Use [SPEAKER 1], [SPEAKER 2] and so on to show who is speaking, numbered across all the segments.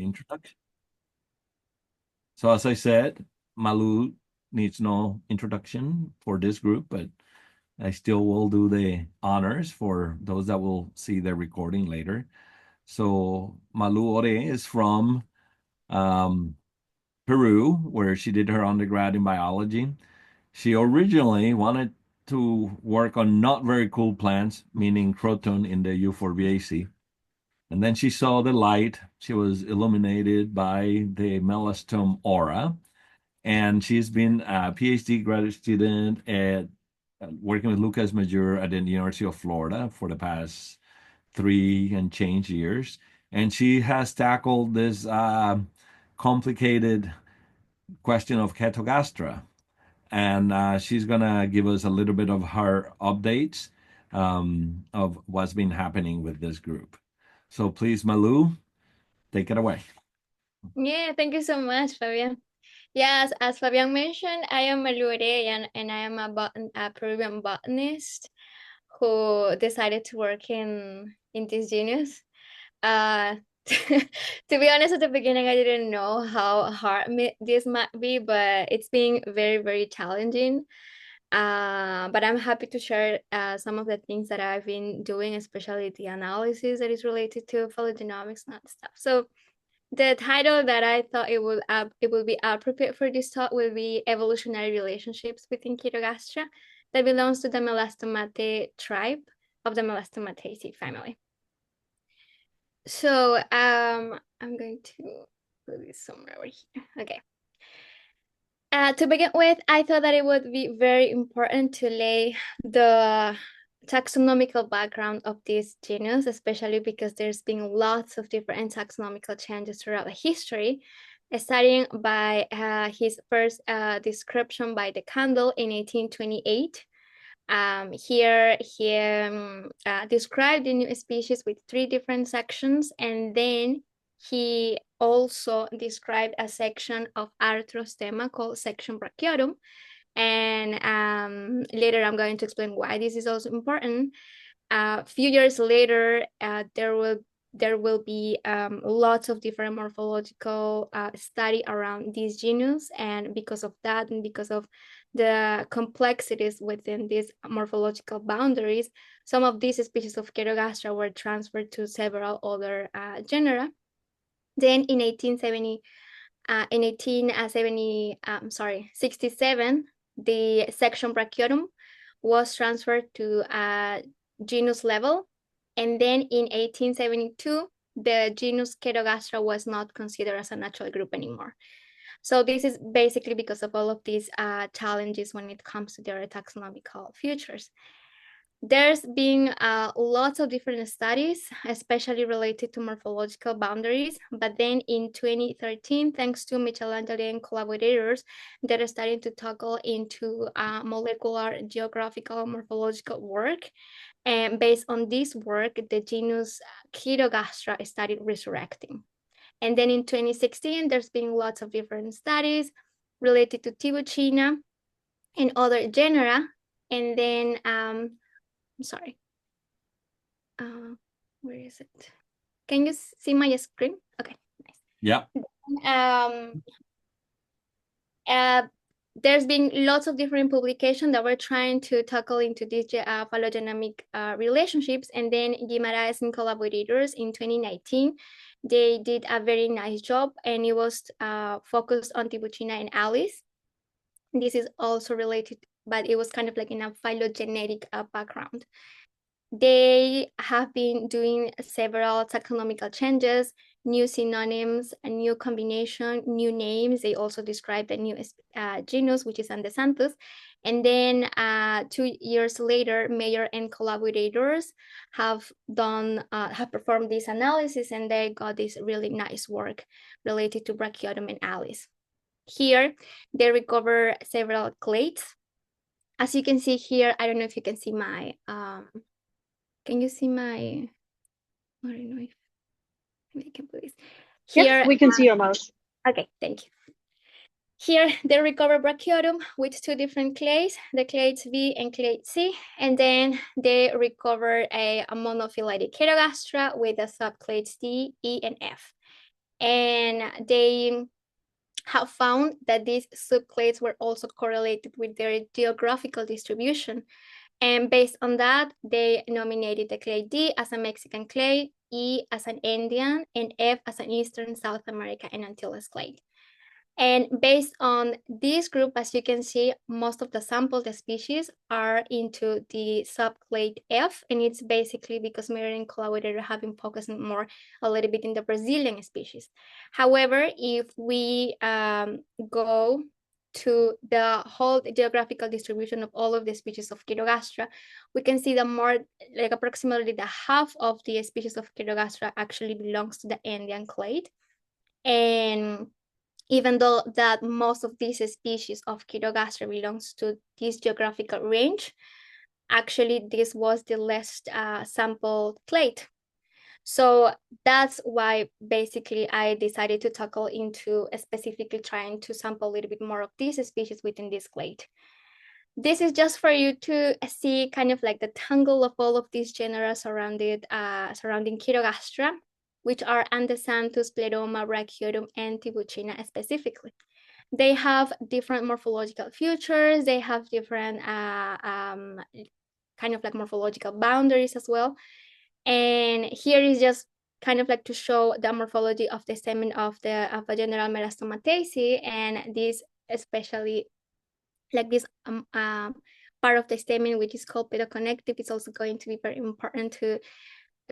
[SPEAKER 1] introduction. So as I said, Malu needs no introduction for this group, but I still will do the honors for those that will see the recording later. So Malu Ore is from um, Peru, where she did her undergrad in biology. She originally wanted to work on not very cool plants, meaning croton in the Euphorbiaceae. And then she saw the light. She was illuminated by the Melastom aura. And she's been a PhD graduate student at working with Lucas Major at the University of Florida for the past 3 and change years. And she has tackled this complicated question of Chaetogastra. And she's going to give us a little bit of her updates of what's been happening with this group. So please, Malu, take it away.
[SPEAKER 2] Yeah, thank you so much, Fabian. Yes, as Fabian mentioned, I am Malu Ore, and I am a Peruvian botanist who decided to work in this genus. Uh, to be honest, at the beginning, I didn't know how hard this might be, but it's been very, very challenging. But I'm happy to share some of the things that I've been doing, especially the analysis that is related to phylogenomics and stuff. So the title that I thought it would be appropriate for this talk will be evolutionary relationships within Chaetogastra that belongs to the Melastomataceae tribe of the Melastomataceae family. So I'm going to put this somewhere over here. Okay. To begin with, I thought that it would be very important to lay the taxonomical background of this genus, especially because there's been lots of different taxonomical changes throughout the history, starting by his first description by de Candolle in 1828. Here he described the new species with 3 different sections, and then he also described a section of Arthrostema called section Brachiotum. And later I'm going to explain why this is also important. A few years later, there will be lots of different morphological study around this genus, and because of that, and because of the complexities within these morphological boundaries, some of these species of Chaetogastra were transferred to several other genera. Then in 67, the section Brachiotum was transferred to genus level. And then in 1872, the genus Chaetogastra was not considered as a natural group anymore. So this is basically because of all of these challenges when it comes to their taxonomical features. There's been lots of different studies, especially related to morphological boundaries. But then in 2013, thanks to Michelangelo and collaborators, they're starting to tackle into molecular, geographical, morphological work. And based on this work, the genus Chaetogastra started resurrecting. And then in 2016, there's been lots of different studies related to Tibucina and other genera. And then I'm sorry. Where is it? Can you see my screen? Okay, nice.
[SPEAKER 1] Yeah.
[SPEAKER 2] Um, uh, there's been lots of different publications that were trying to tackle into these phylogenetic relationships. And then Guimaraes and collaborators in 2019, they did a very nice job, and it was focused on Tibucina and Alice. This is also related, but it was kind of like in a phylogenetic background. They have been doing several taxonomical changes, new synonyms, a new combination, new names. They also describe the new genus, which is Andesanthes. And then 2 years later, Mayer and collaborators have performed this analysis, and they got this really nice work related to Brachiotum and Alice. Here, they recover several clades. As you can see here, I don't know if you can see my can you see my, I don't know if I can put this. Here,
[SPEAKER 3] Yes, we can see your mouse.
[SPEAKER 2] Okay, thank you. Here, they recover Brachiotum with 2 different clades, the clades B and clade C, and then they recover a monophyletic Chaetogastra with the subclades D, E, and F. And they have found that these subclades were also correlated with their geographical distribution. And based on that, they nominated the clade D as a Mexican clade, E as an Andean, and F as an Eastern South America and Antilles clade. And based on this group, as you can see, most of the sampled species are into the subclade F, and it's basically because Mary and collaborator have been focusing more a little bit in the Brazilian species. However, if we go to the whole geographical distribution of all of the species of Chaetogastra, we can see that more like approximately the half of the species of Chaetogastra actually belongs to the Andean clade. And even though that most of these species of Chaetogastra belongs to this geographical range, actually this was the least sampled clade. So that's why basically I decided to tackle into specifically trying to sample a little bit more of these species within this clade. This is just for you to see kind of like the tangle of all of these genera surrounding Chaetogastra, which are Andesanthus, Pleroma, Brachiotum, and Tibucina specifically. They have different morphological features. They have different kind of like morphological boundaries as well. And here is just kind of like to show the morphology of the stamen of a general Melastomataceae, and this especially like this part of the stamen, which is called pedoconnective, is also going to be very important to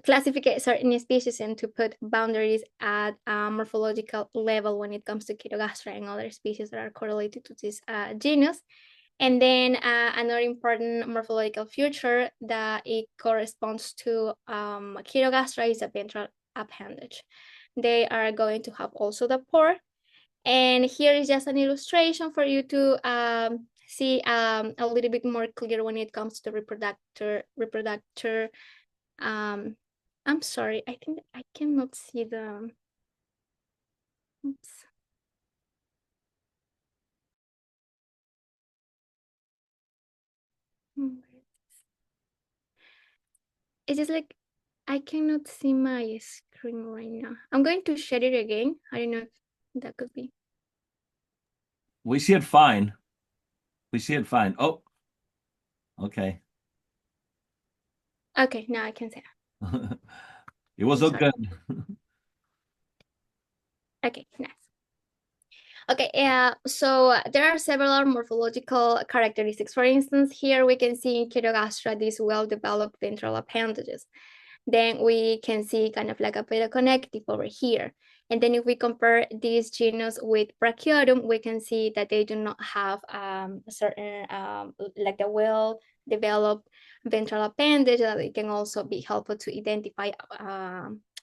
[SPEAKER 2] classify certain species and to put boundaries at a morphological level when it comes to Chaetogastra and other species that are correlated to this genus. And then another important morphological feature that it corresponds to Chaetogastra is a ventral appendage. They are going to have also the pore. And here is just an illustration for you to see a little bit more clear when it comes to reproductor. I'm sorry, I think I cannot see the, oops. It's just like, I cannot see my screen right now. I'm going to share it again. I don't know if that could be.
[SPEAKER 1] We see it fine. We see it fine. Oh, okay.
[SPEAKER 2] Okay, now I can see it.
[SPEAKER 1] It was
[SPEAKER 2] I'm
[SPEAKER 1] so
[SPEAKER 2] sorry.
[SPEAKER 1] good.
[SPEAKER 2] Okay, nice. Okay, yeah, so there are several morphological characteristics. For instance, here we can see in Chaetogastra these well-developed ventral appendages. Then we can see kind of like a pedoconnective over here. And then if we compare this genus with Brachiotum, we can see that they do not have a certain, like the well-developed ventral appendage that it can also be helpful to identify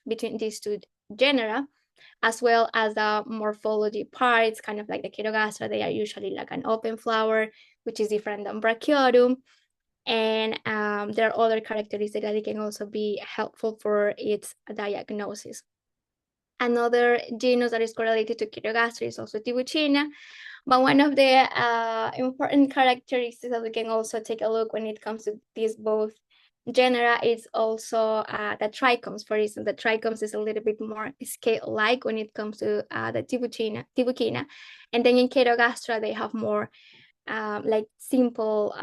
[SPEAKER 2] between these two genera, as well as the morphology parts, kind of like the Chaetogastra. They are usually like an open flower, which is different than Brachiotum. And there are other characteristics that can also be helpful for its diagnosis. Another genus that is correlated to Chaetogastra is also Tibucina. But one of the important characteristics that we can also take a look when it comes to these both genera is also the trichomes. For instance, the trichomes is a little bit more scale-like when it comes to the Tibucina. And then in Chaetogastra, they have more like simple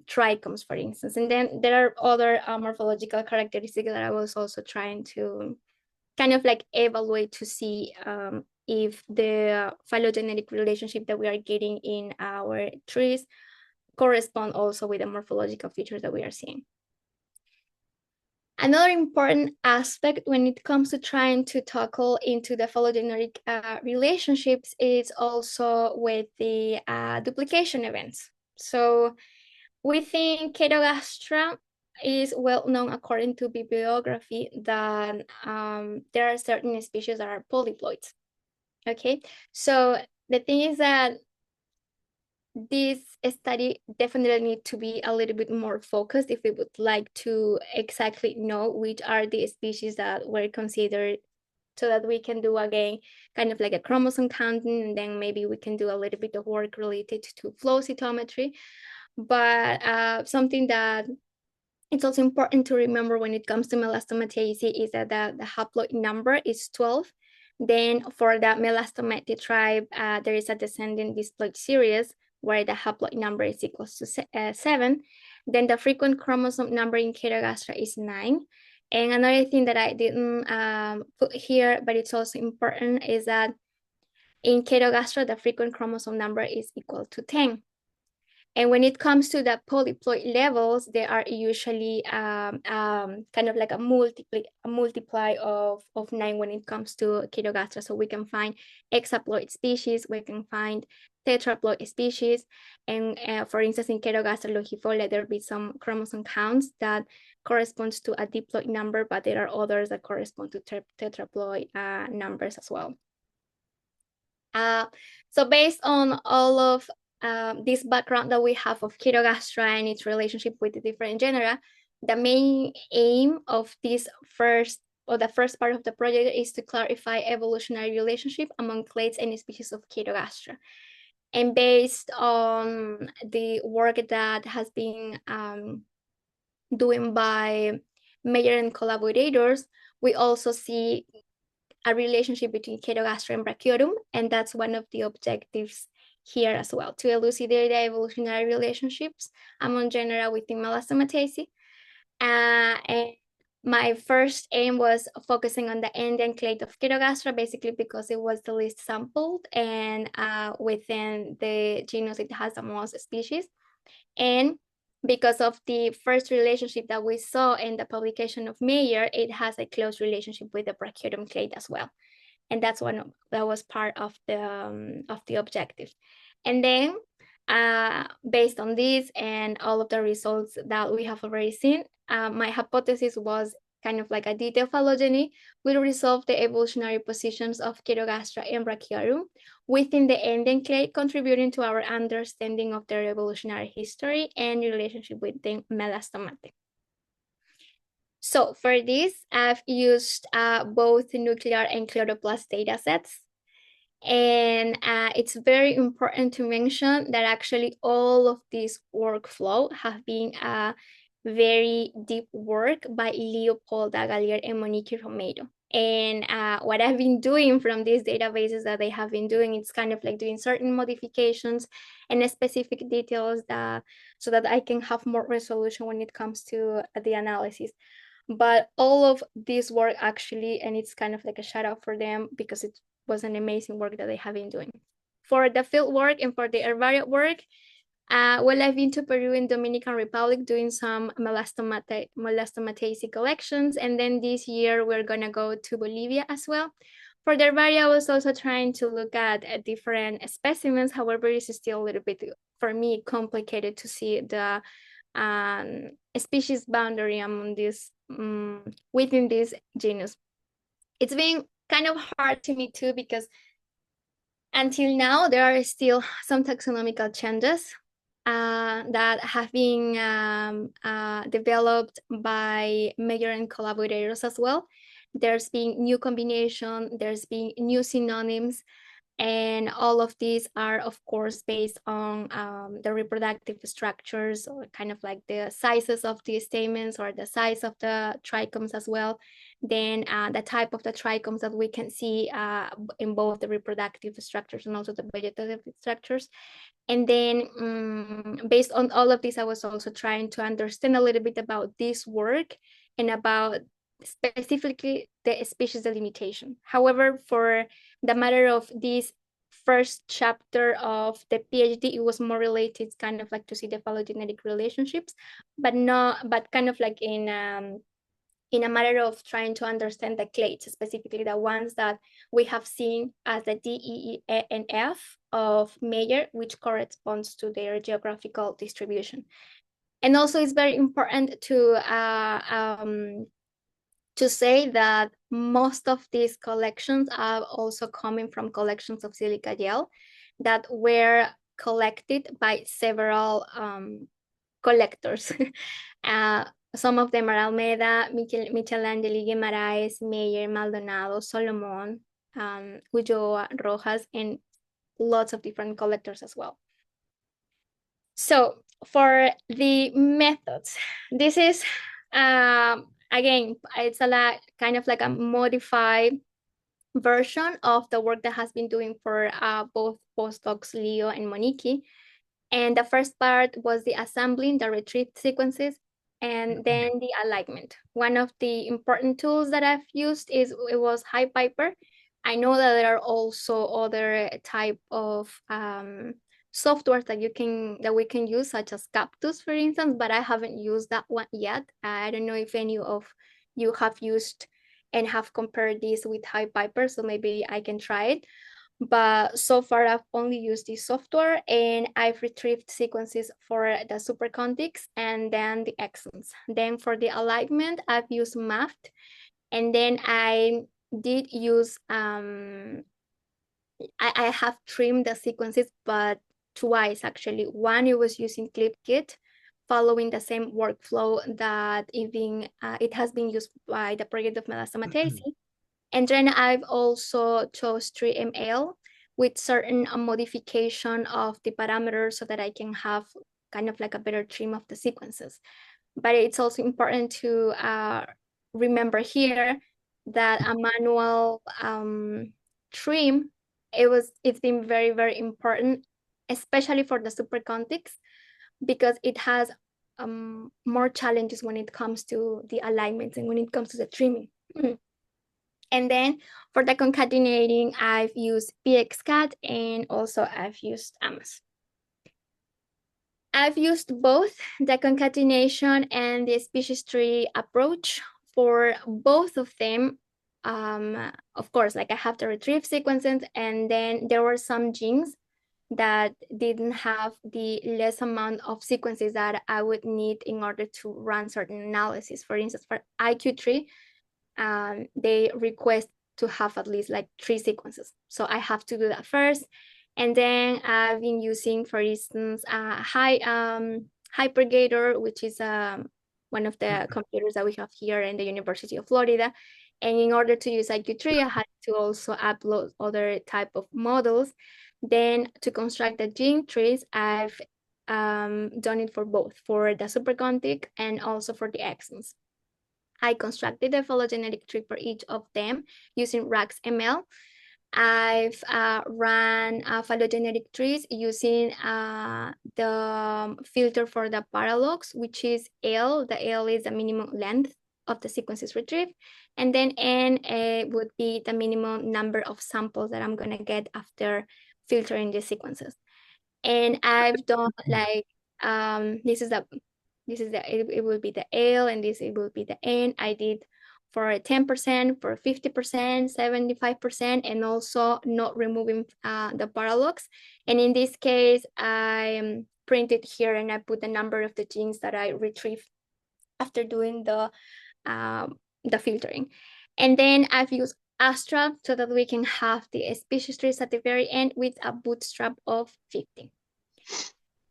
[SPEAKER 2] trichomes, for instance. And then there are other morphological characteristics that I was also trying to kind of like evaluate to see if the phylogenetic relationship that we are getting in our trees correspond also with the morphological features that we are seeing. Another important aspect when it comes to trying to tackle into the phylogenetic relationships is also with the duplication events. So we think Chaetogastra is well known according to bibliography that there are certain species that are polyploids. Okay, so the thing is that this study definitely need to be a little bit more focused if we would like to exactly know which are the species that were considered, so that we can do again kind of like a chromosome counting, and then maybe we can do a little bit of work related to flow cytometry. But something that it's also important to remember when it comes to Melastomataceae is that the haploid number is 12. Then for the Melastomataceae tribe, there is a descendant diploid series where the haploid number is equals to 7. Then the frequent chromosome number in Chaetogastra is 9. And another thing that I didn't put here, but it's also important, is that in Chaetogastra, the frequent chromosome number is equal to 10. And when it comes to the polyploid levels, they are usually kind of like a multiply of 9 when it comes to Chaetogastra. So we can find hexaploid species, we can find tetraploid species. And for instance, in Chaetogastra longifolia, there will be some chromosome counts that corresponds to a diploid number, but there are others that correspond to tetraploid numbers as well. So based on all of this background that we have of Chaetogastra and its relationship with the different genera, the main aim of this the first part of the project is to clarify evolutionary relationship among clades and species of Chaetogastra. And based on the work that has been doing by Meyer and collaborators, we also see a relationship between Chaetogastra and Brachiotum, and that's one of the objectives here as well, to elucidate the evolutionary relationships among genera within Melastomataceae. And my first aim was focusing on the ending clade of Chaetogastra, basically because it was the least sampled, and within the genus it has the most species. And because of the first relationship that we saw in the publication of Meyer, it has a close relationship with the Brachiotum clade as well. And that was part of the objective. And then based on this and all of the results that we have already seen, my hypothesis was kind of like a detailed phylogeny will resolve the evolutionary positions of Chaetogastra and Brachiotum within the ending clade, contributing to our understanding of their evolutionary history and relationship with the Melastomataceae. So for this, I've used both nuclear and chloroplast data sets. And it's very important to mention that actually all of this workflow have been a very deep work by Leopolda Gallier and Monique Romero. And what I've been doing from these databases that they have been doing, it's kind of like doing certain modifications and specific details so that I can have more resolution when it comes to the analysis. But all of this work actually, and it's kind of like a shout out for them because it was an amazing work that they have been doing. For the field work and for the herbarium work, well, I've been to Peru and Dominican Republic doing some Melastomataceae collections. And then this year we're gonna go to Bolivia as well. For the herbaria, I was also trying to look at different specimens. However, it's still a little bit, for me, complicated to see the species boundary among this within this genus. It's been kind of hard to me too, because until now there are still some taxonomical changes that have been developed by Meyer and collaborators as well. There's been new combination, there's been new synonyms, and all of these are, of course, based on the reproductive structures, or kind of like the sizes of the stamens or the size of the trichomes as well. Then the type of the trichomes that we can see in both the reproductive structures and also the vegetative structures. And then based on all of this, I was also trying to understand a little bit about this work and about specifically the species delimitation. However, for the matter of this first chapter of the PhD, it was more related kind of like to see the phylogenetic relationships, but kind of like in a matter of trying to understand the clades, specifically the ones that we have seen as the D, E, and F of Meyer, which corresponds to their geographical distribution. And also it's very important to say that most of these collections are also coming from collections of silica gel that were collected by several collectors. Some of them are Almeida, Michelangeli, Guimaraes, Meyer, Maldonado, Solomon, Ulloa, Rojas, and lots of different collectors as well. So for the methods, this is again, it's a lot kind of like a modified version of the work that has been doing for both postdocs Leo and Monique. And the first part was the assembling, the retrieve sequences, and then the alignment. One of the important tools that I've used it was HiPiper. I know that there are also other type of softwares that we can use, such as Cactus, for instance, but I haven't used that one yet. I don't know if any of you have used and have compared this with HiPiper, so maybe I can try it. But so far I've only used this software, and I've retrieved sequences for the supercontics and then the exons. Then for the alignment, I've used MAFT, and then I did use I have trimmed the sequences, but twice actually. One, it was using ClipKit, following the same workflow that it has been used by the project of Melastomataceae. And then I've also chose 3ML with certain modification of the parameters so that I can have kind of like a better trim of the sequences. But it's also important to remember here that a manual trim, it's been very, very important, especially for the supercontics, because it has more challenges when it comes to the alignments and when it comes to the trimming. And then for the concatenating, I've used PXCAT and also I've used AMAS. I've used both the concatenation and the species tree approach. For both of them, of course, like I have to retrieve sequences, and then there were some genes that didn't have the less amount of sequences that I would need in order to run certain analysis. For instance, for IQ3, they request to have at least like 3 sequences. So I have to do that first. And then I've been using, for instance, Hypergator, which is one of the computers that we have here in the University of Florida. And in order to use IQ3, I had to also upload other type of models. Then to construct the gene trees, I've done it for both, for the supercontic and also for the exons. I constructed the phylogenetic tree for each of them using RagsML. I've run phylogenetic trees using the filter for the paralogs, which is L. The L is the minimum length of the sequences retrieved. And then N would be the minimum number of samples that I'm going to get after filtering the sequences. And I've done like, it will be the L, and it will be the N. I did for 10%, for 50%, 75%, and also not removing the paralogs. And in this case, I printed here and I put the number of the genes that I retrieved after doing the filtering. And then I've used Astra so that we can have the species trees at the very end with a bootstrap of 50.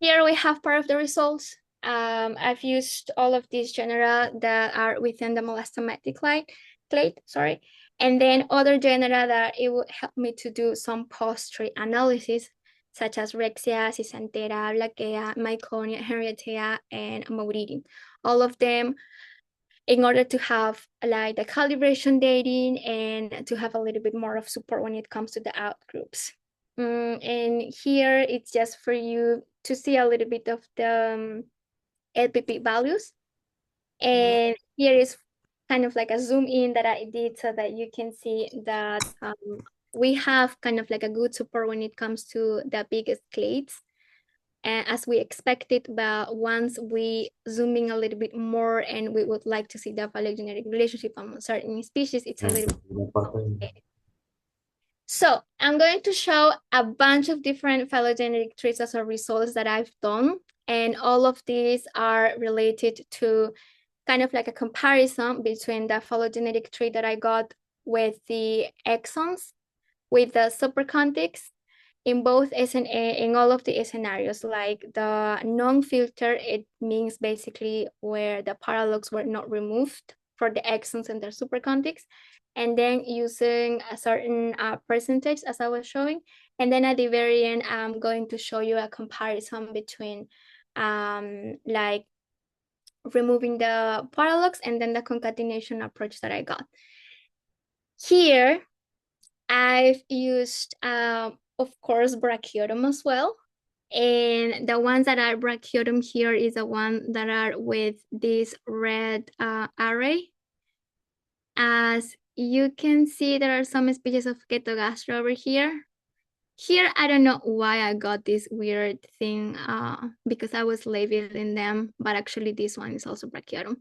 [SPEAKER 2] Here we have part of the results. I've used all of these genera that are within the Melastomataceae clade, sorry. And then other genera that it would help me to do some post-tree analysis, such as Rexia, Cisantera, Blackea, Myconia, Henrietea, and Mauriti. All of them in order to have like the calibration dating and to have a little bit more of support when it comes to the outgroups. And here it's just for you to see a little bit of the LPP values. And here is kind of like a zoom in that I did so that you can see that we have kind of like a good support when it comes to the biggest clades, as we expected. But once we zoom in a little bit more and we would like to see the phylogenetic relationship among certain species, it's a little bit complicated. So I'm going to show a bunch of different phylogenetic trees as a results that I've done. And all of these are related to kind of like a comparison between the phylogenetic tree that I got with the exons, with the supercontics, in all of the scenarios. Like the non-filter, it means basically where the paralogs were not removed for the exons and the supercontics, and then using a certain percentage as I was showing. And then at the very end, I'm going to show you a comparison between like removing the paralogs and then the concatenation approach that I got. Here, I've used, of course, brachiotum as well. And the ones that are brachiotum here is the one that are with this red array. As you can see, there are some species of Chaetogastra over here. Here, I don't know why I got this weird thing because I was labeling them, but actually this one is also brachiotum.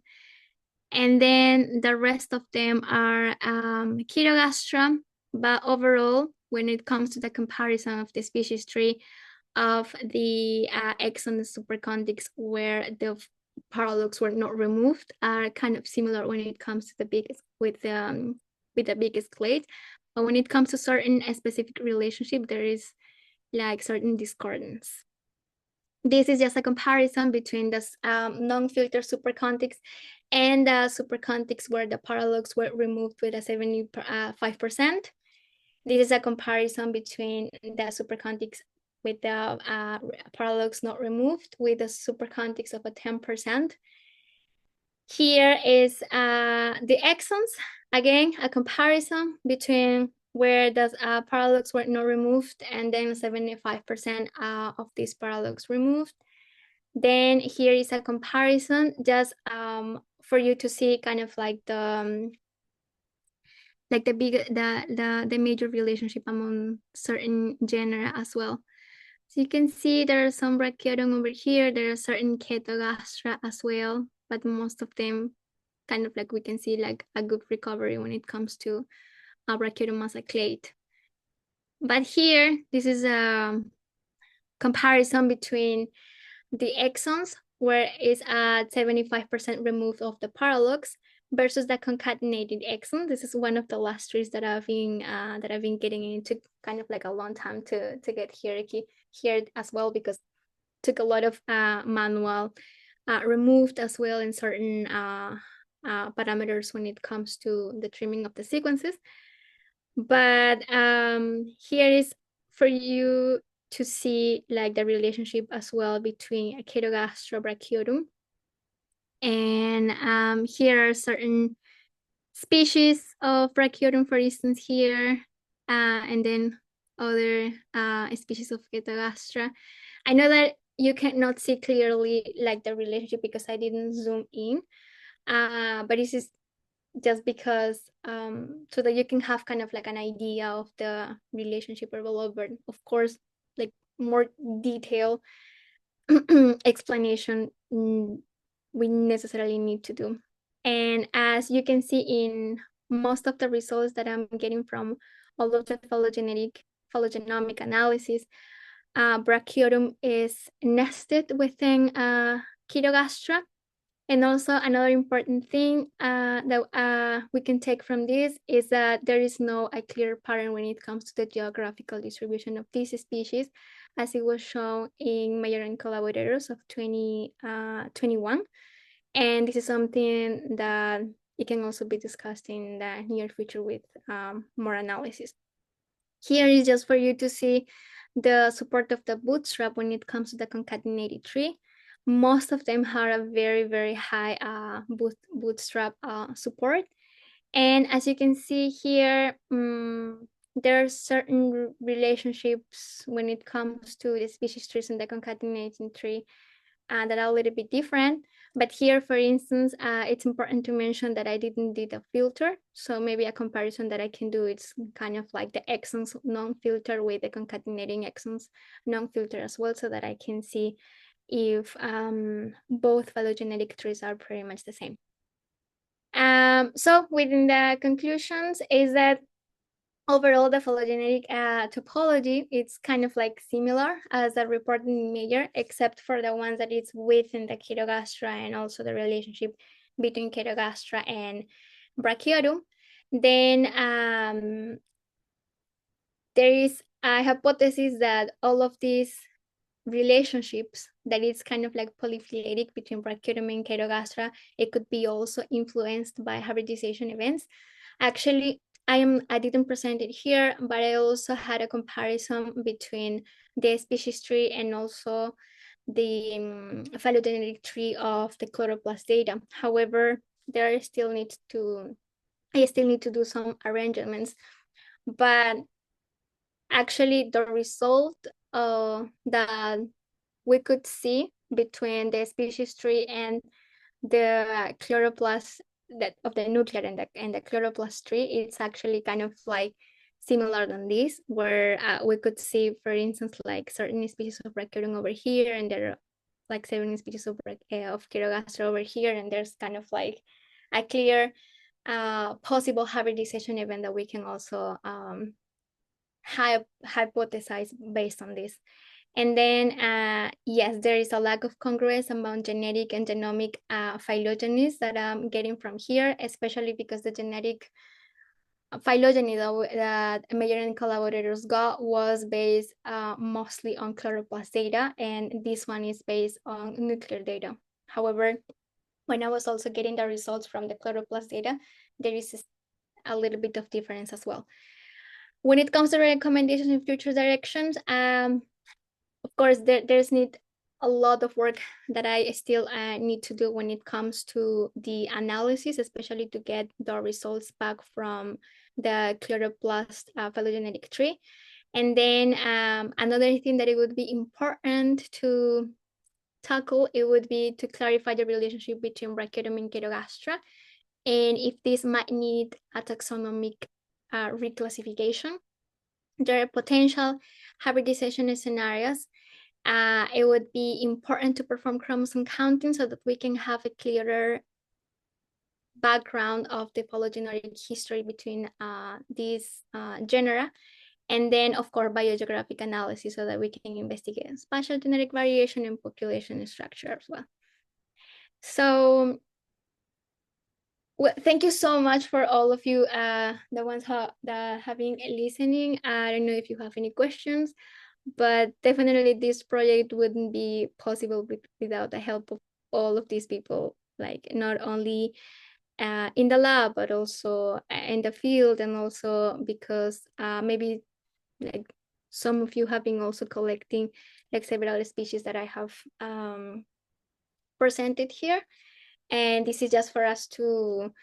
[SPEAKER 2] And then the rest of them are Chaetogastra, but overall, when it comes to the comparison of the species tree of the exon supercontics where the paralogs were not removed are kind of similar when it comes to the biggest with the biggest clade. But when it comes to certain specific relationship, there is like certain discordance. This is just a comparison between the non-filtered supercontics and the supercontics where the paralogs were removed with a 75%. This is a comparison between the supercontics with the paralogs not removed with the supercontics of a 10%. Here is the exons, again, a comparison between where the paralogs were not removed and then 75% of these paralogs removed. Then here is a comparison just for you to see kind of like the the major relationship among certain genera as well. So you can see there are some brachiotum over here. There are certain Chaetogastra as well, but most of them kind of like we can see like a good recovery when it comes to brachiotum as a clade. But here, this is a comparison between the exons, where it's at 75% removed of the paralogs, versus the concatenated exon. This is one of the last trees that I've been getting into kind of like a long time to get here as well, because it took a lot of manual removed as well in certain parameters when it comes to the trimming of the sequences. But here is for you to see like the relationship as well between Chaetogastra brachiotum. And here are certain species of brachiotum, for instance, here, and then other species of Chaetogastra. I know that you cannot see clearly like the relationship because I didn't zoom in, but this is just because so that you can have kind of like an idea of the relationship overall, but of course like more detailed explanation we necessarily need to do. And as you can see in most of the results that I'm getting from all of the phylogenomic analysis, brachiotum is nested within Chaetogastra. And also another important thing that we can take from this is that there is no a clear pattern when it comes to the geographical distribution of these species, as it was shown in Mayer and collaborators of 2021. And this is something that it can also be discussed in the near future with more analysis. Here is just for you to see the support of the bootstrap when it comes to the concatenated tree. Most of them have a very, very high bootstrap support. And as you can see here, there are certain relationships when it comes to the species trees and the concatenating tree that are a little bit different. But here, for instance, it's important to mention that I didn't do a filter. So maybe a comparison that I can do, it's kind of like the exons non-filter with the concatenating exons non-filter as well, so that I can see if both phylogenetic trees are pretty much the same. So within the conclusions is that overall, the phylogenetic topology, it's kind of like similar as the reported in Meyer, except for the ones that it's within the Chaetogastra and also the relationship between Chaetogastra and Brachiotum. Then there is a hypothesis that all of these relationships, that it's kind of like polyphyletic between Brachiotum and Chaetogastra, it could be also influenced by hybridization events. Actually, I didn't present it here, but I also had a comparison between the species tree and also the phylogenetic tree of the chloroplast data. However, I still need to do some arrangements but actually the result that we could see between the species tree and the chloroplast that of the nuclear and the chloroplast tree, it's actually kind of like similar than this, where we could see, for instance, like certain species of Rhyperium over here, and there are like 7 species of Chaetogastra over here, and there's kind of like a clear possible hybridization event that we can also hypothesize based on this. And then, yes, there is a lack of congruence among genetic and genomic phylogenies that I'm getting from here, especially because the genetic phylogeny that Meyer and collaborators got was based mostly on chloroplast data, and this one is based on nuclear data. However, when I was also getting the results from the chloroplast data, there is a little bit of difference as well. When it comes to recommendations in future directions, of course, there's need a lot of work that I still need to do when it comes to the analysis, especially to get the results back from the chloroplast phylogenetic tree. And then another thing that it would be important to tackle, it would be to clarify the relationship between Brachydium and Chaetogastra, and if this might need a taxonomic reclassification. There are potential hybridization scenarios. It would be important to perform chromosome counting so that we can have a clearer background of the phylogenetic history between these genera. And then, of course, biogeographic analysis so that we can investigate spatial genetic variation and population structure as well. So, well, thank you so much for all of you, the ones that have been listening. I don't know if you have any questions, but definitely this project wouldn't be possible without the help of all of these people, like not only in the lab, but also in the field, and also because maybe like some of you have been also collecting like several species that I have presented here. And this is just for us to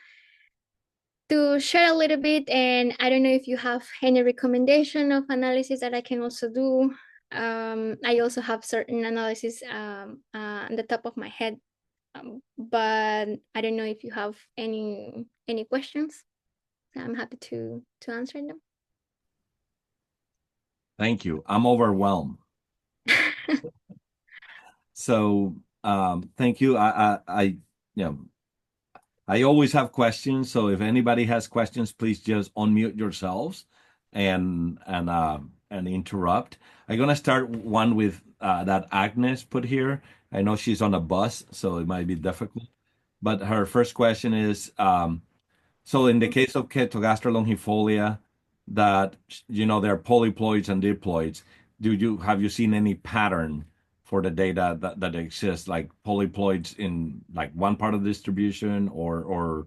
[SPEAKER 2] share a little bit. And I don't know if you have any recommendation of analysis that I can also do. I also have certain analysis on the top of my head, but I don't know if you have any questions. I'm happy to answer them.
[SPEAKER 1] Thank you. I'm overwhelmed. So thank you. I always have questions. So if anybody has questions, please just unmute yourselves and interrupt. I'm gonna start one with that Agnes put here. I know she's on a bus, so it might be difficult. But her first question is, so in the case of Chaetogastra longifolia, that there are polyploids and diploids. Have you seen any pattern for the data that exists, like polyploids in like one part of the distribution, or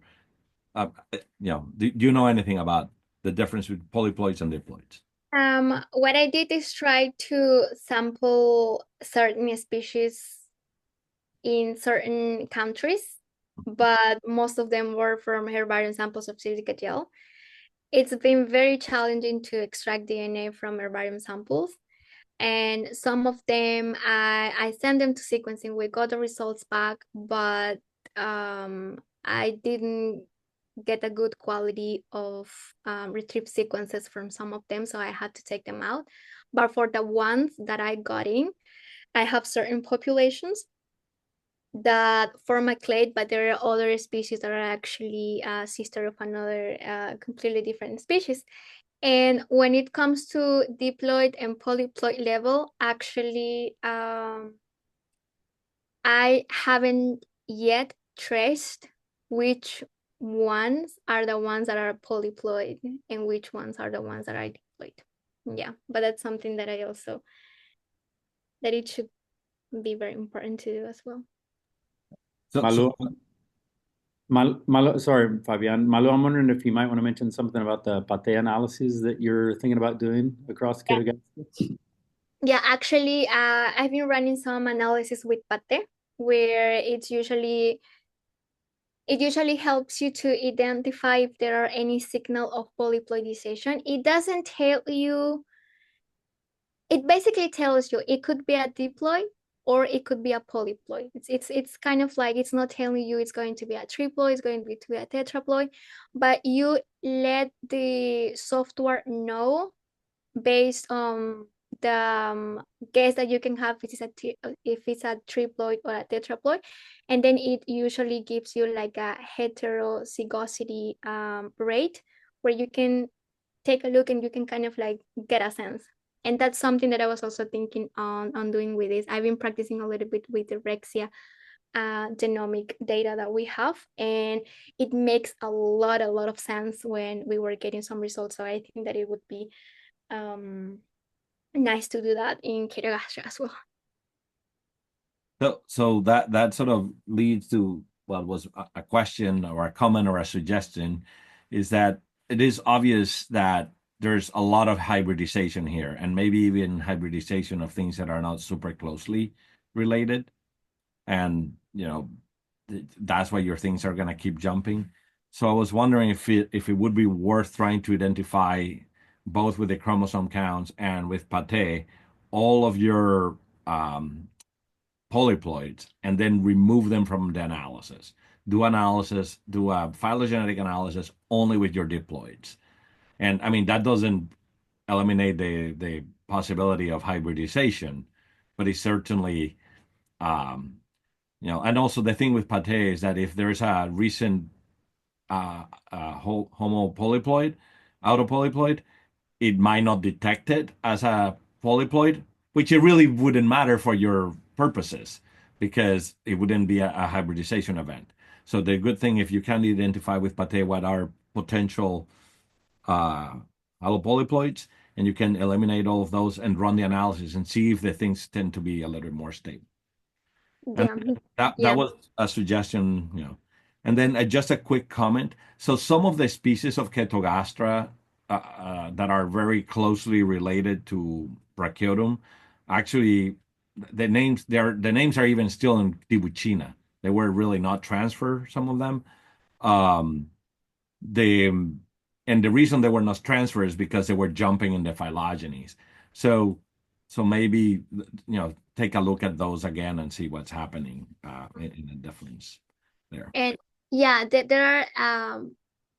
[SPEAKER 1] do you know anything about the difference between polyploids and diploids?
[SPEAKER 2] What I did is try to sample certain species in certain countries, but most of them were from herbarium samples of silica gel. It's been very challenging to extract DNA from herbarium samples. And some of them, I sent them to sequencing. We got the results back, but I didn't get a good quality of retrieved sequences from some of them, so I had to take them out. But for the ones that I got in, I have certain populations that form a clade, but there are other species that are actually sister of another completely different species. And when it comes to diploid and polyploid level, actually, I haven't yet traced which ones are the ones that are polyploid and which ones are the ones that are diploid. Yeah, but that's something that I also, that it should be very important to do as well.
[SPEAKER 1] So
[SPEAKER 3] Malu, sorry, Fabian. Malu, I'm wondering if you might want to mention something about the Pate analyses that you're thinking about doing across Chaetogastra.
[SPEAKER 2] Yeah, actually, I've been running some analysis with Pate, where it's usually it usually helps you to identify if there are any signal of polyploidization. It doesn't tell you, it basically tells you it could be a diploid or it could be a polyploid. It's kind of like, it's not telling you it's going to be a triploid, it's going to be a tetraploid, but you let the software know based on the guess that you can have if it's a triploid or a tetraploid, and then it usually gives you like a heterozygosity rate where you can take a look and you can kind of like get a sense. And that's something that I was also thinking on doing with this. I've been practicing a little bit with the Rexia genomic data that we have, and it makes a lot of sense when we were getting some results. So I think that it would be nice to do that in Chaetogastra as well.
[SPEAKER 1] So that sort of leads to what was a question or a comment or a suggestion, is that it is obvious that there's a lot of hybridization here, and maybe even hybridization of things that are not super closely related. And that's why your things are going to keep jumping. So I was wondering if it would be worth trying to identify, both with the chromosome counts and with Pate, all of your polyploids, and then remove them from the analysis. Do a phylogenetic analysis only with your diploids. And I mean, that doesn't eliminate the possibility of hybridization, but it certainly, and also the thing with Pate is that if there's a recent homopolyploid, autopolyploid, it might not detect it as a polyploid, which it really wouldn't matter for your purposes because it wouldn't be a hybridization event. So the good thing, if you can identify with Pate what are potential allopolyploids, and you can eliminate all of those and run the analysis and see if the things tend to be a little bit more stable. And that was a suggestion, And then just a quick comment. So some of the species of Chaetogastra that are very closely related to Brachiotum, actually, the names are even still in Tibuchina. They were really not transferred, some of them. And the reason they were not transferred is because they were jumping in the phylogenies. So maybe take a look at those again and see what's happening in the difference there.
[SPEAKER 2] And yeah, there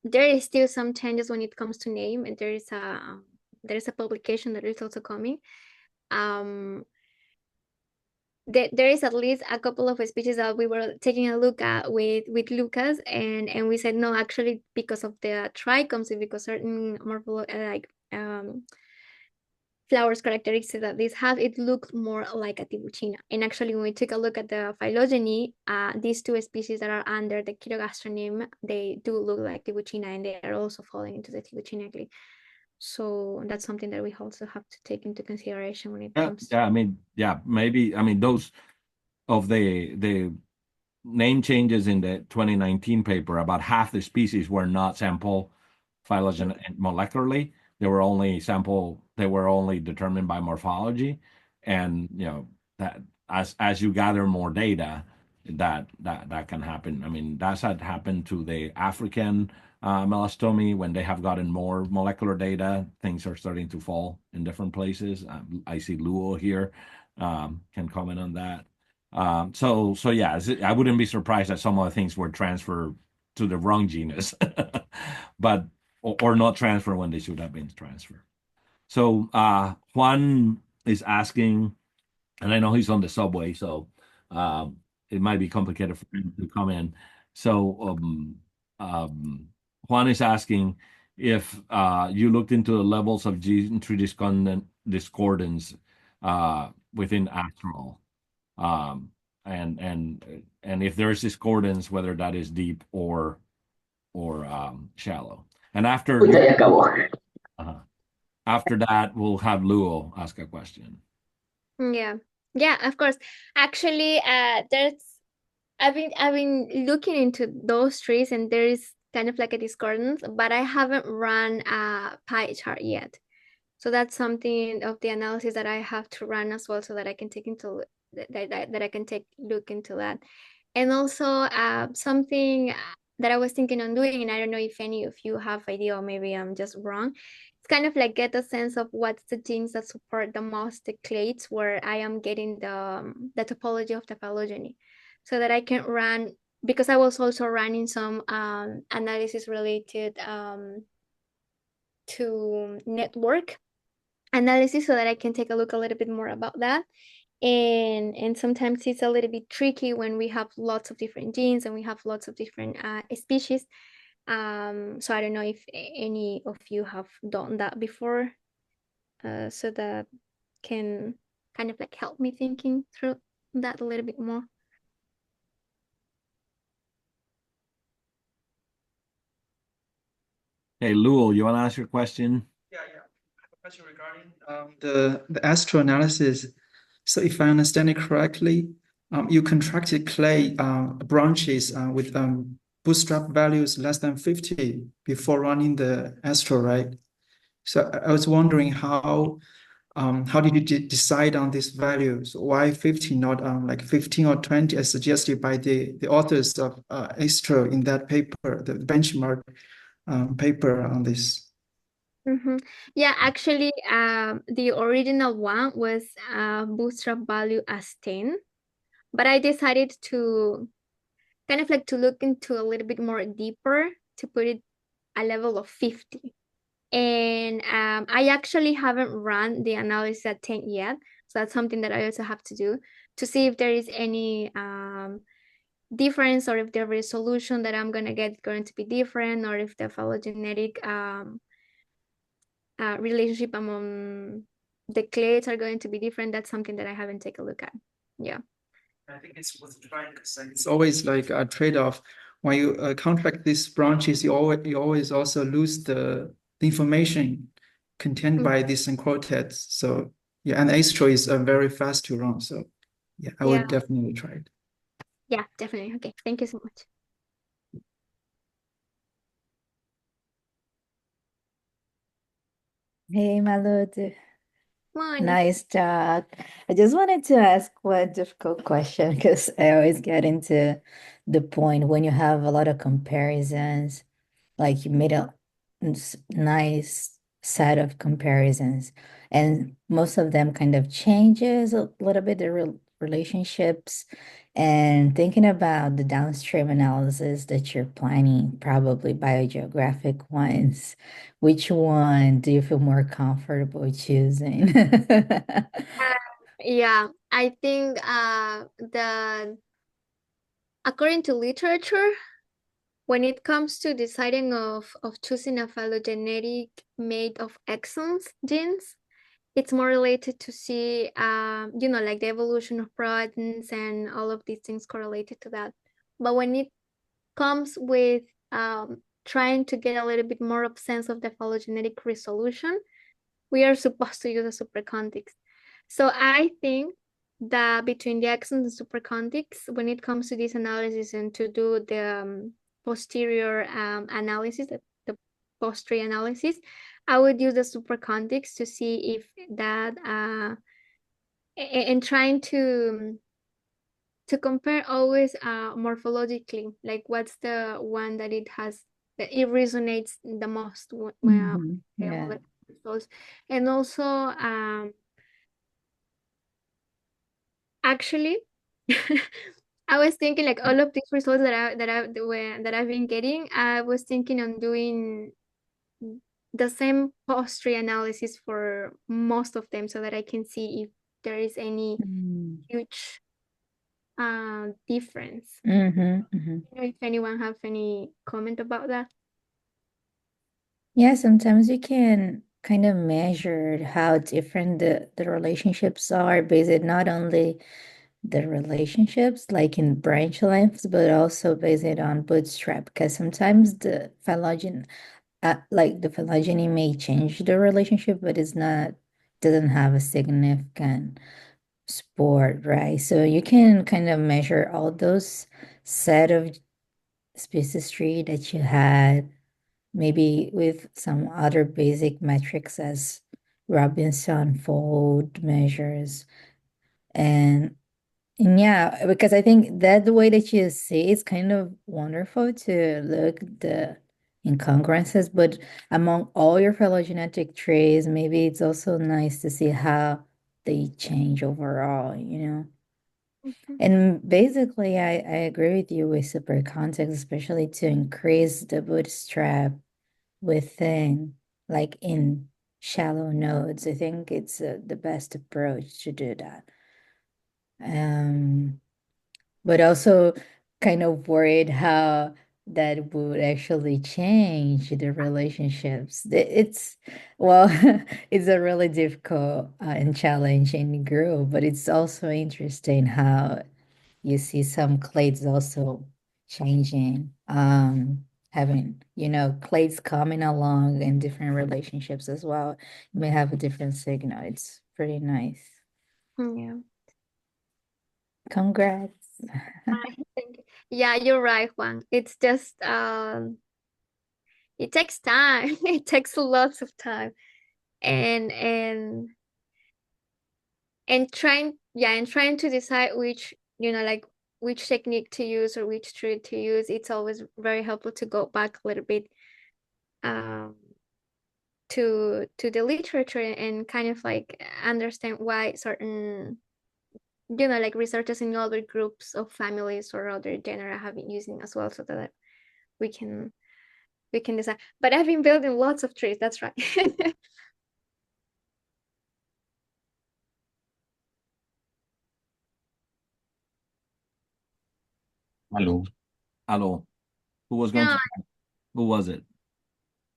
[SPEAKER 2] is still some changes when it comes to name, and there is a publication that is also coming. There is at least a couple of species that we were taking a look at with Lucas, and we said no, actually, because of the trichomes, because certain flowers characteristics that these have, it looks more like a Tibuchina. And actually, when we took a look at the phylogeny, these two species that are under the Chaetogastra name, they do look like Tibuchina, and they are also falling into the Tibuchina clade. So that's something that we also have to take into consideration when it comes to.
[SPEAKER 1] I mean, maybe, I mean, those of the name changes in the 2019 paper, about half the species were not sample phylogenetic molecularly. They were only determined by morphology. And that as you gather more data, that can happen. I mean, that's had happened to the African Melastomataceae. When they have gotten more molecular data, things are starting to fall in different places. I see Luo here, can comment on that. So yeah, I wouldn't be surprised that some of the things were transferred to the wrong genus, but or not transferred when they should have been transferred. So Juan is asking, and I know he's on the subway, so it might be complicated for him to come in. So Juan is asking if you looked into the levels of gene tree discordance within astral. And if there's discordance, whether that is deep or shallow. And after that, we'll have Luo ask a question.
[SPEAKER 2] Yeah, of course. Actually, I've been looking into those trees, and there is kind of like a discordance, but I haven't run a pie chart yet. So that's something of the analysis that I have to run as well, so that I can take into that I can look into that. And also something that I was thinking on doing, and I don't know if any of you have idea or maybe I'm just wrong. It's kind of like get a sense of what's the genes that support the most the clades where I am getting the topology of the phylogeny, so that I can run, because I was also running some analysis related to network analysis, so that I can take a look a little bit more about that. And sometimes it's a little bit tricky when we have lots of different genes and we have lots of different species. So I don't know if any of you have done that before, so that can kind of like help me thinking through that a little bit more.
[SPEAKER 1] Hey, Lul, you want to ask your question?
[SPEAKER 4] Yeah. I have a question regarding the astro analysis. So if I understand it correctly, you contracted clay branches with bootstrap values less than 50 before running the astro, right? So I was wondering how did you decide on these values? Why 50, not like 15 or 20 as suggested by the authors of astro in that paper, the benchmark paper on this?
[SPEAKER 2] Yeah, actually, the original one was bootstrap value as 10, but I decided to kind of like to look into a little bit more deeper to put it a level of 50. And I actually haven't run the analysis at 10 yet. So that's something that I also have to do to see if there is any difference, or if the resolution that I'm going to get is going to be different, or if the phylogenetic relationship among the clades are going to be different. That's something that I haven't taken a look at. Yeah.
[SPEAKER 4] I think it's worth trying because it's always like a trade-off. When you contract these branches, you always also lose the information contained by these encoded. So yeah, and Astro is very fast to run. So yeah, I
[SPEAKER 2] Yeah.
[SPEAKER 4] would definitely try it.
[SPEAKER 2] Yeah, definitely. Okay. Thank you so much.
[SPEAKER 5] Hey, Malu,
[SPEAKER 2] Morning.
[SPEAKER 5] nice talk. I just wanted to ask one difficult question because I always get into the point when you have a lot of comparisons, like you made a nice set of comparisons, and most of them kind of changes a little bit the relationships. And thinking about the downstream analysis that you're planning, probably biogeographic ones, which one do you feel more comfortable choosing?
[SPEAKER 2] Yeah, I think the according to literature, when it comes to deciding of choosing a phylogenetic made of exons genes, it's more related to see like the evolution of proteins and all of these things correlated to that. But when it comes with trying to get a little bit more of sense of the phylogenetic resolution, we are supposed to use a supercontext. So I think that between the exons and supercontext, when it comes to this analysis and to do the posterior analysis, the post-tree analysis, I would use the supercontext to see if that and trying to compare always morphologically, like what's the one that it has that it resonates the most when
[SPEAKER 5] Yeah.
[SPEAKER 2] results. And also actually I was thinking like all of these results that I've been getting, I was thinking on doing the same post-tree analysis for most of them, so that I can see if there is any huge difference. I don't know if anyone have any comment about that.
[SPEAKER 5] Yeah, sometimes you can kind of measure how different the relationships are based not only the relationships like in branch lengths, but also based on bootstrap. Because sometimes the phylogeny, like the phylogeny may change the relationship, but it's not doesn't have a significant sport, right? So you can kind of measure all those set of species tree that you had, maybe with some other basic metrics as Robinson fold measures. And And yeah, because I think that the way that you see it's kind of wonderful to look the incongruences, but among all your phylogenetic trees, maybe it's also nice to see how they change overall, you know?
[SPEAKER 2] Mhm.
[SPEAKER 5] And basically, I agree with you with super context, especially to increase the bootstrap within, like in shallow nodes. I think it's the best approach to do that. Um, but also kind of worried how that would actually change the relationships. It's, well, it's a really difficult and challenging group, but it's also interesting how you see some clades also changing, having, you know, clades coming along in different relationships as well. You may have a different signal. It's pretty nice.
[SPEAKER 2] Yeah.
[SPEAKER 5] Congrats.
[SPEAKER 2] Thank you. Yeah, you're right, Juan. It's just it takes time. It takes lots of time. And trying to decide which, like which technique to use or which tree to use, it's always very helpful to go back a little bit um to the literature and kind of like understand why certain like researchers in other groups of families or other genera have been using as well, so that we can decide. But I've been building lots of trees, that's right.
[SPEAKER 1] Hello. Hello. Who was going
[SPEAKER 2] No,
[SPEAKER 1] to, who was it?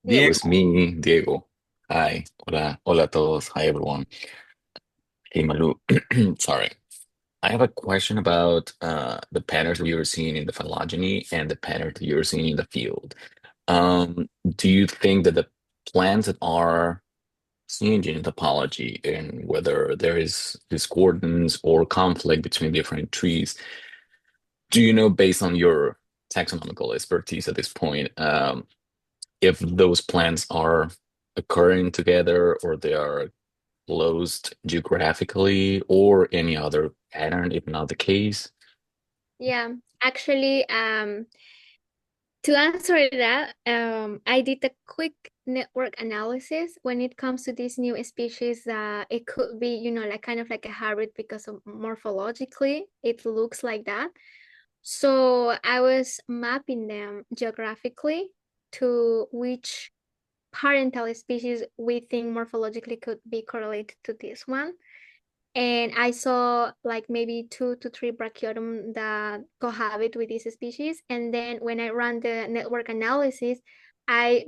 [SPEAKER 2] yeah.
[SPEAKER 6] It
[SPEAKER 1] Diego.
[SPEAKER 6] was me, Diego. Hi. Hola. Hola a todos. Hi, everyone. Hey, Malu. Sorry. I have a question about the patterns that you're seeing in the phylogeny and the patterns that you're seeing in the field. Do you think that the plants that are changing in topology and whether there is discordance or conflict between different trees, do you know based on your taxonomical expertise at this point, if those plants are occurring together or they are closed geographically or any other pattern, if not the case?
[SPEAKER 2] Yeah, actually, to answer that, I did a quick network analysis when it comes to these new species. It could be, like kind of like a hybrid because of morphologically it looks like that. So I was mapping them geographically to which parental species we think morphologically could be correlated to this one. And I saw like maybe 2 to 3 brachiotum that cohabit with this species. And then when I ran the network analysis, I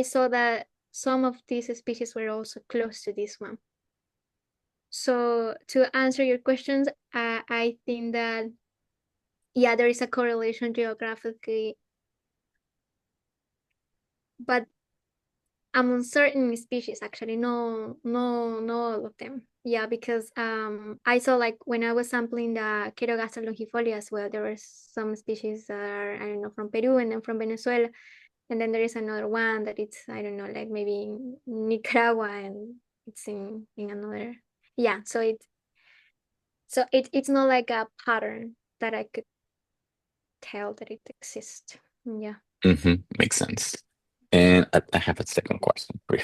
[SPEAKER 2] saw that some of these species were also close to this one. So to answer your questions, I think that, yeah, there is a correlation geographically, but among certain species, actually, no, all of them. Yeah, because I saw like when I was sampling the Chaetogastra longifolia as well, there were some species that are, I don't know, from Peru and then from Venezuela. And then there is another one that it's, I don't know, like maybe in Nicaragua and it's in another. Yeah, so it's not like a pattern that I could tell that it exists. Yeah.
[SPEAKER 6] Makes sense. And I have a second question for you.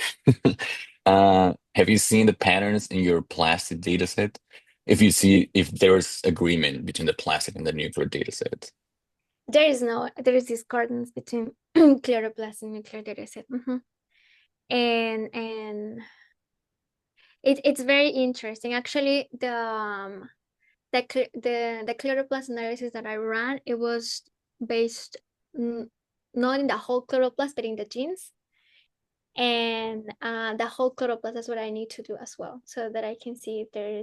[SPEAKER 6] Have you seen the patterns in your plastic data set? If there's agreement between the plastic and the nuclear data set.
[SPEAKER 2] There is discordance between chloroplast and nuclear data set. And it's very interesting. Actually, the chloroplast analysis that I ran, it was based not in the whole chloroplast, but in the genes. And the whole chloroplast is what I need to do as well, so that I can see if there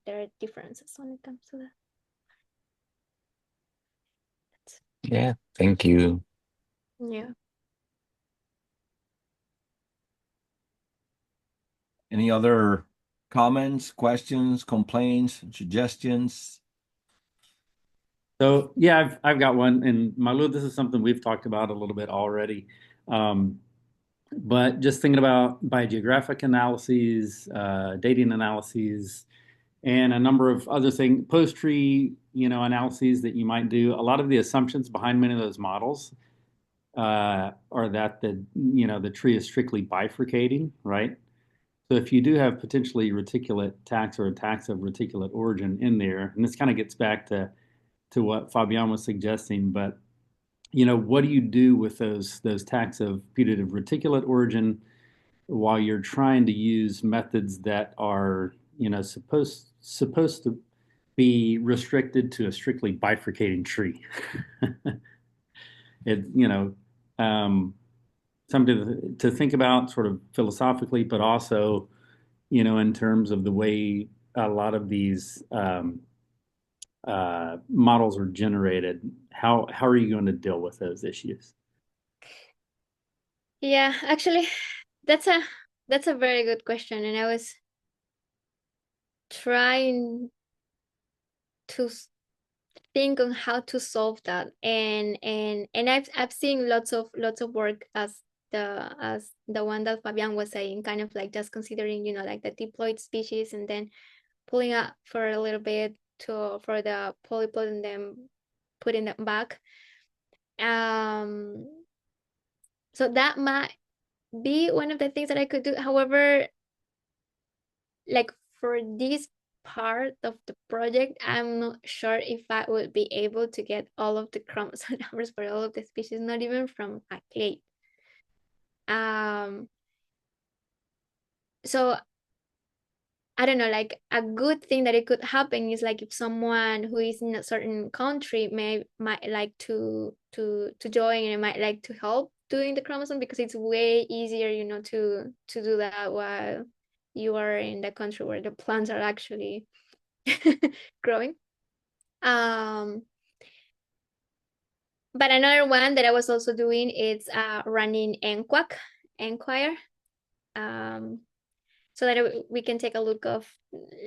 [SPEAKER 2] are differences when it comes to that.
[SPEAKER 6] Yeah, thank you.
[SPEAKER 2] Yeah.
[SPEAKER 1] Any other comments, questions, complaints, suggestions?
[SPEAKER 3] So yeah, I've got one, and Malu, this is something we've talked about a little bit already. But just thinking about biogeographic analyses, dating analyses, and a number of other things, post-tree, analyses that you might do. A lot of the assumptions behind many of those models are that the tree is strictly bifurcating, right? So if you do have potentially reticulate taxa or taxa of reticulate origin in there, and this kind of gets back to what Fabian was suggesting, but what do you do with those taxa of putative reticulate origin while you're trying to use methods that are supposed to be restricted to a strictly bifurcating tree? It something to think about sort of philosophically, but also in terms of the way a lot of these models are generated. How are you going to deal with those issues?
[SPEAKER 2] Yeah, actually, that's a very good question, and I was trying to think on how to solve that, and I've seen lots of work as the one that Fabian was saying, kind of like just considering like the diploid species and then pulling up for a little bit for the polyplot and then putting them back. So that might be one of the things that I could do. However, like for this part of the project, I'm not sure if I would be able to get all of the chromosome numbers for all of the species, not even from a clade. So I don't know, like a good thing that it could happen is like if someone who is in a certain country might like to join and might like to help doing the chromosome, because it's way easier, to do that while you are in the country where the plants are actually growing. But another one that I was also doing is running Enquire. So that we can take a look of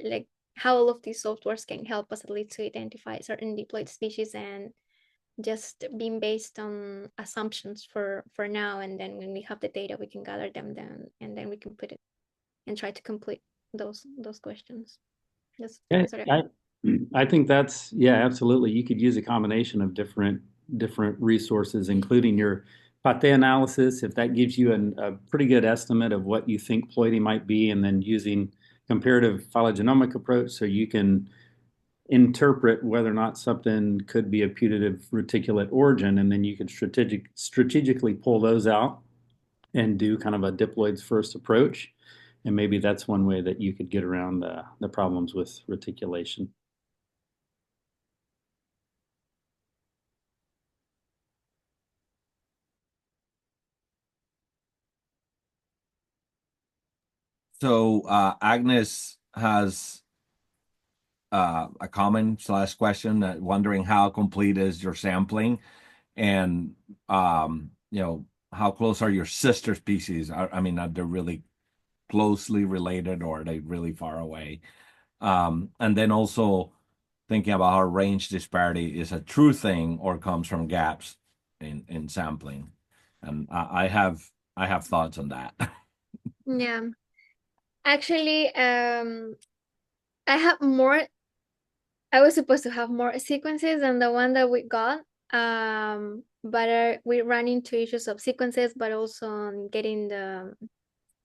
[SPEAKER 2] like how all of these softwares can help us at least to identify certain diploid species, and just being based on assumptions for now, and then when we have the data we can gather them down and then we can put it and try to complete those questions. Just
[SPEAKER 3] I think that's, yeah, absolutely. You could use a combination of different resources, including your Pate analysis, if that gives you a pretty good estimate of what you think ploidy might be, and then using comparative phylogenomic approach so you can interpret whether or not something could be a putative reticulate origin, and then you can strategically pull those out and do kind of a diploids first approach. And maybe that's one way that you could get around the problems with reticulation.
[SPEAKER 1] So Agnes has a comment/question wondering how complete is your sampling, and how close are your sister species? I mean, are they really closely related, or are they really far away? And then also thinking about how range disparity is a true thing or comes from gaps in sampling. And I have thoughts on that.
[SPEAKER 2] Yeah, actually, I was supposed to have more sequences than the one that we got. But we ran into issues of sequences, but also on getting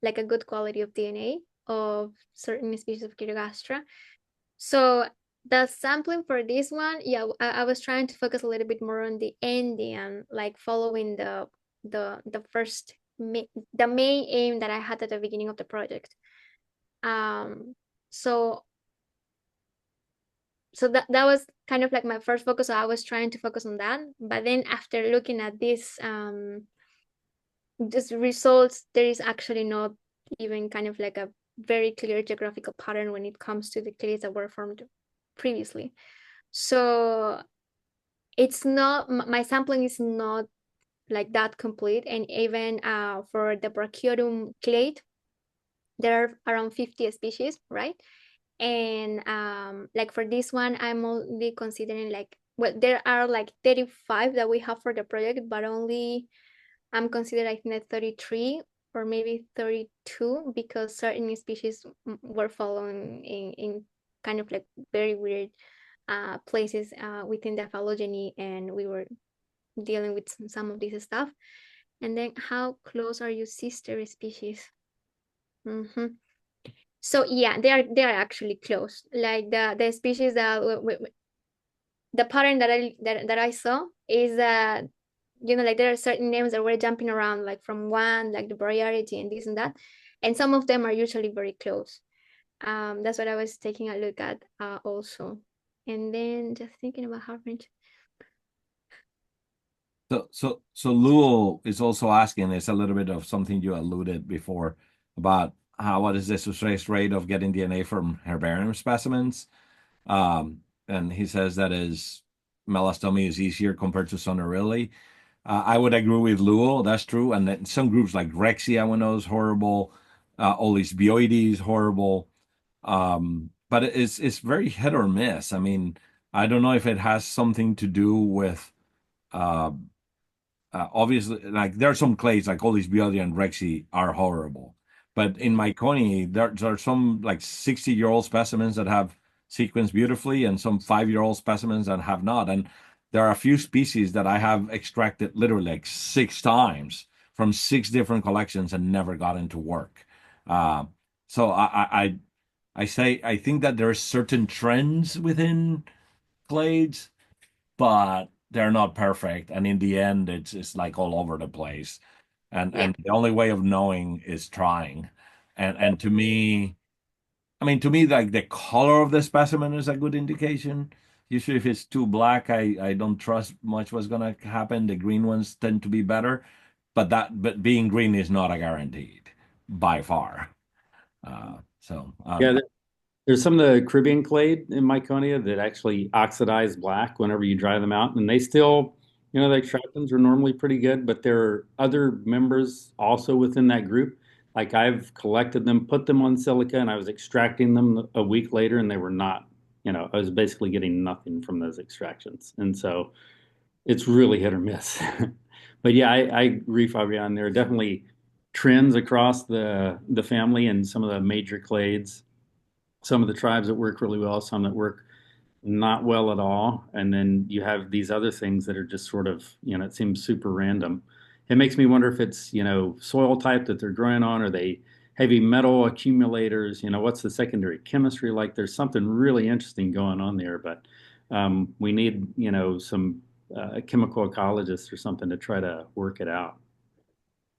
[SPEAKER 2] like a good quality of DNA of certain species of Chaetogastra. So the sampling for this one, yeah, I was trying to focus a little bit more on the ending, like following the first the main aim that I had at the beginning of the project. So that was kind of like my first focus. So I was trying to focus on that, but then after looking at this results, there is actually not even kind of like a very clear geographical pattern when it comes to the clades that were formed previously. So it's not, my sampling is not like that complete. And even for the Brachiotum clade, there are around 50 species, right? And like for this one, I'm only considering like, well, there are like 35 that we have for the project, but only I'm considering I think 33 or maybe 32, because certain species were following in kind of like very weird places within the phylogeny, and we were dealing with some of this stuff. And then, how close are you sister species? So yeah, they are actually close. Like the species that the pattern that I saw is that, you know, like there are certain names that were jumping around, like from one, like the variety and this and that, and some of them are usually very close. That's what I was taking a look at also. And then just thinking about how French.
[SPEAKER 1] So Luo is also asking, it's a little bit of something you alluded before about what is the success rate of getting DNA from herbarium specimens. And he says that is melastomia is easier compared to sonorili. I would agree with Luo, that's true. And then some groups like Rexia, I know is horrible. Olisbioides is horrible. But it's very hit or miss. I mean, I don't know if it has something to do with uh, obviously, like there are some clays like Olisbioides and Rexi are horrible. But in Myconi, there are some like 60-year-old specimens that have sequenced beautifully and some 5-year-old specimens that have not. And there are a few species that I have extracted literally like 6 times from 6 different collections and never got into work. Uh, so I say I think that there are certain trends within clades, but they're not perfect. And in the end, it's like all over the place.
[SPEAKER 2] Yeah.
[SPEAKER 1] And the only way of knowing is trying. And to me, I mean, to me, like the color of the specimen is a good indication. Usually, if it's too black, I don't trust much what's gonna happen. The green ones tend to be better, but being green is not a guaranteed by far. So
[SPEAKER 3] Yeah, there's some of the Caribbean clade in Myconia that actually oxidize black whenever you dry them out, and they still, you know, the extractions are normally pretty good, but there are other members also within that group. Like I've collected them, put them on silica, and I was extracting them a week later, and they were not, you know, I was basically getting nothing from those extractions. And so it's really hit or miss. But yeah, I agree, Fabian. There are definitely trends across the family and some of the major clades, some of the tribes that work really well, some that work not well at all. And then you have these other things that are just sort of, you know, it seems super random. It makes me wonder if it's, you know, soil type that they're growing on. Are they heavy metal accumulators? You know, what's the secondary chemistry like? There's something really interesting going on there, but we need, you know, some chemical ecologists or something to try to work it out.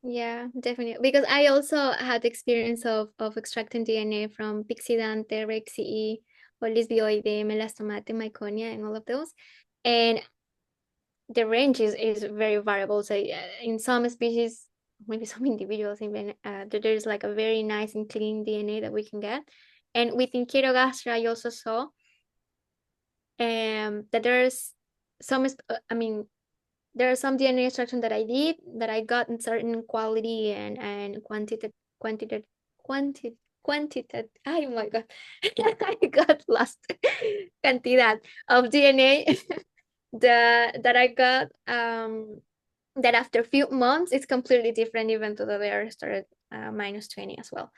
[SPEAKER 2] Yeah, definitely. Because I also had the experience of extracting DNA from Pixidante, Rexii, Olisbioide, Melastomataceae, Myconia, and all of those. And the range is very variable. So in some species, maybe some individuals even, there's like a very nice and clean DNA that we can get. And within Chaetogastra, I also saw that there's some, I mean, there are some DNA extraction that I did that I got in certain quality and quantity. Oh my God, I got lost. Cantidad of DNA that I got that after a few months it's completely different, even though they are started -20 as well.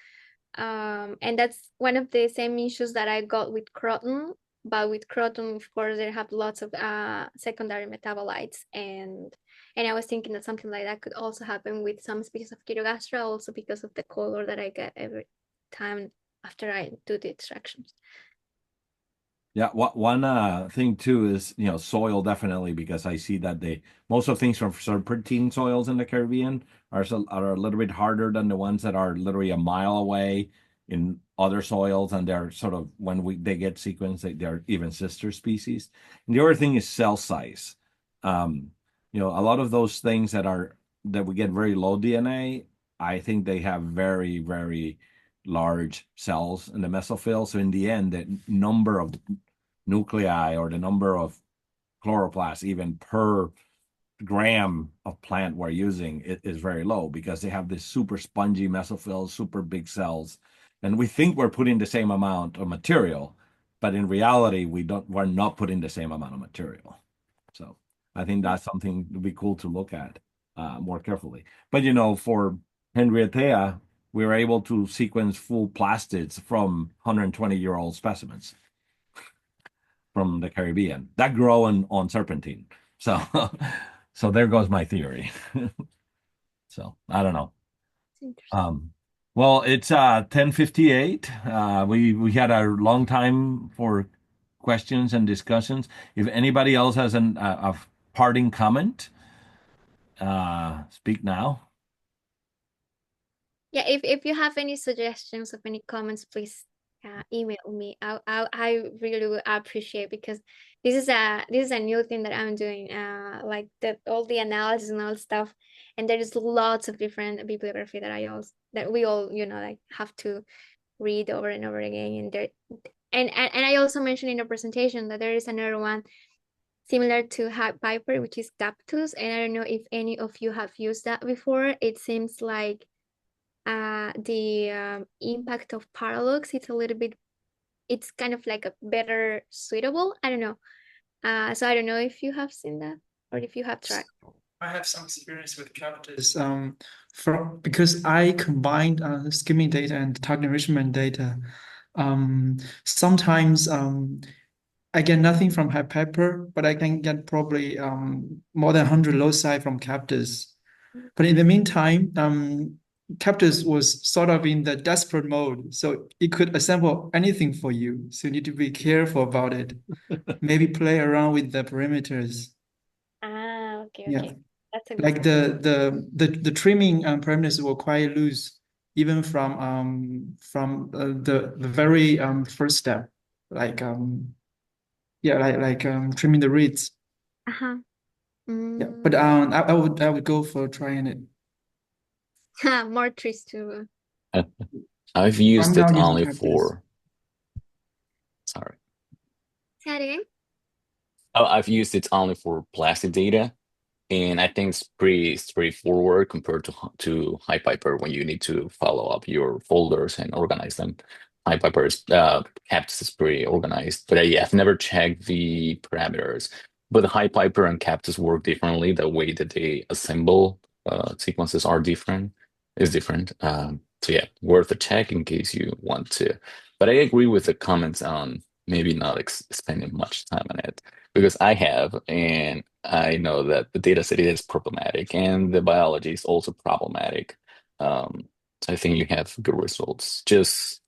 [SPEAKER 2] And that's one of the same issues that I got with croton. But with croton, of course, they have lots of secondary metabolites, and I was thinking that something like that could also happen with some species of Chaetogastra, also because of the color that I get every time after I do the extractions.
[SPEAKER 1] Yeah, one thing too is, you know, soil definitely, because I see that most of things from serpentine soils in the Caribbean are a little bit harder than the ones that are literally a mile away in other soils, and they're sort of when they get sequenced, they're even sister species. And the other thing is cell size. You know, a lot of those things that we get very low DNA, I think they have very, very large cells in the mesophyll. So in the end, the number of nuclei or the number of chloroplasts even per gram of plant we're using is very low, because they have this super spongy mesophyll, super big cells. And we think we're putting the same amount of material, but in reality, we're not putting the same amount of material. So I think that's something to be cool to look at more carefully. But you know, for Henrietta, we were able to sequence full plastids from 120-year-old specimens. from the Caribbean that grow on serpentine. So, so there goes my theory. So I don't know.
[SPEAKER 2] It's interesting.
[SPEAKER 1] Well, it's 10:58. We had a long time for questions and discussions. If anybody else has a parting comment, speak now.
[SPEAKER 2] Yeah, if you have any suggestions of any comments, please email me. I really would appreciate, because this is a new thing that I'm doing, like all the analysis and all stuff, and there is lots of different bibliography that we all like have to read over and over again, and I also mentioned in the presentation that there is another one similar to Piper, which is Cactus, and I don't know if any of you have used that before. It seems like the impact of paradox, it's kind of like a better suitable. I don't know. So I don't know if you have seen that or if you have tried.
[SPEAKER 4] I have some experience with Cactus because I combined skimming data and target enrichment data. Sometimes I get nothing from Hypepper, but I can get probably more than 100 loci from Cactus. But in the meantime, Cactus was sort of in the desperate mode, so it could assemble anything for you. So you need to be careful about it. Maybe play around with the parameters.
[SPEAKER 2] Okay,
[SPEAKER 4] Yeah.
[SPEAKER 2] okay. That's a good
[SPEAKER 4] Like
[SPEAKER 2] point.
[SPEAKER 4] the trimming parameters were quite loose, even from the very first step, like trimming the reeds.
[SPEAKER 2] Uh-huh.
[SPEAKER 4] Yeah, but I would go for trying it.
[SPEAKER 2] More trees to
[SPEAKER 6] I've
[SPEAKER 4] I'm
[SPEAKER 6] used
[SPEAKER 4] now
[SPEAKER 6] it
[SPEAKER 4] using
[SPEAKER 6] only
[SPEAKER 4] Cactus.
[SPEAKER 6] for, sorry.
[SPEAKER 2] say it again.
[SPEAKER 6] Oh, I've used it only for plastic data, and I think it's pretty straightforward compared to HiPiper when you need to follow up your folders and organize them. HiPiper's Captus is pretty organized, but yeah, I've never checked the parameters. But HiPiper and Captus work differently. The way that they assemble sequences are different, is different. So yeah, worth a check in case you want to. But I agree with the comments on maybe not spending much time on it, because I have, and I know that the data set is problematic and the biology is also problematic. So I think you have good results. Just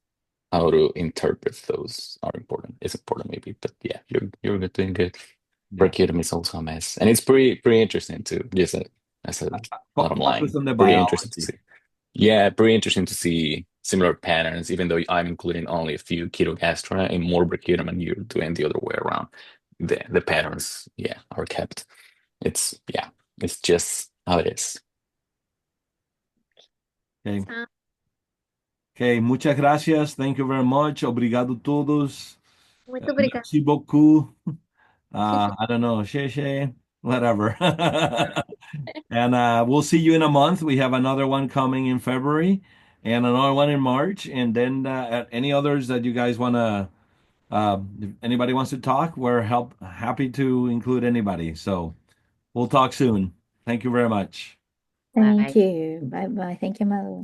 [SPEAKER 6] how to interpret those are important. It's important maybe, but yeah, you're doing good.
[SPEAKER 1] Yeah.
[SPEAKER 6] Brachyderm is also a mess, and it's pretty interesting too. Just as a bottom
[SPEAKER 1] Focus
[SPEAKER 6] line,
[SPEAKER 1] on the
[SPEAKER 6] pretty interesting to
[SPEAKER 1] biology.
[SPEAKER 6] see. Yeah, pretty interesting to see similar patterns, even though I'm including only a few Chaetogastra and more Brachyderm, and you're doing the other way around. The patterns, yeah, are kept. It's just how it is.
[SPEAKER 1] Okay.
[SPEAKER 2] Uh,
[SPEAKER 1] Okay, muchas gracias. Thank you very much. Obrigado todos.
[SPEAKER 2] Muito obrigada.
[SPEAKER 1] Merci beaucoup. I don't know, she, whatever. And we'll see you in a month. We have another one coming in February and another one in March. And then any others that you guys want to, if anybody wants to talk, we're happy to include anybody. So we'll talk soon. Thank you very much.
[SPEAKER 5] Thank
[SPEAKER 2] Bye.
[SPEAKER 5] you. Bye bye. Thank you, Malu.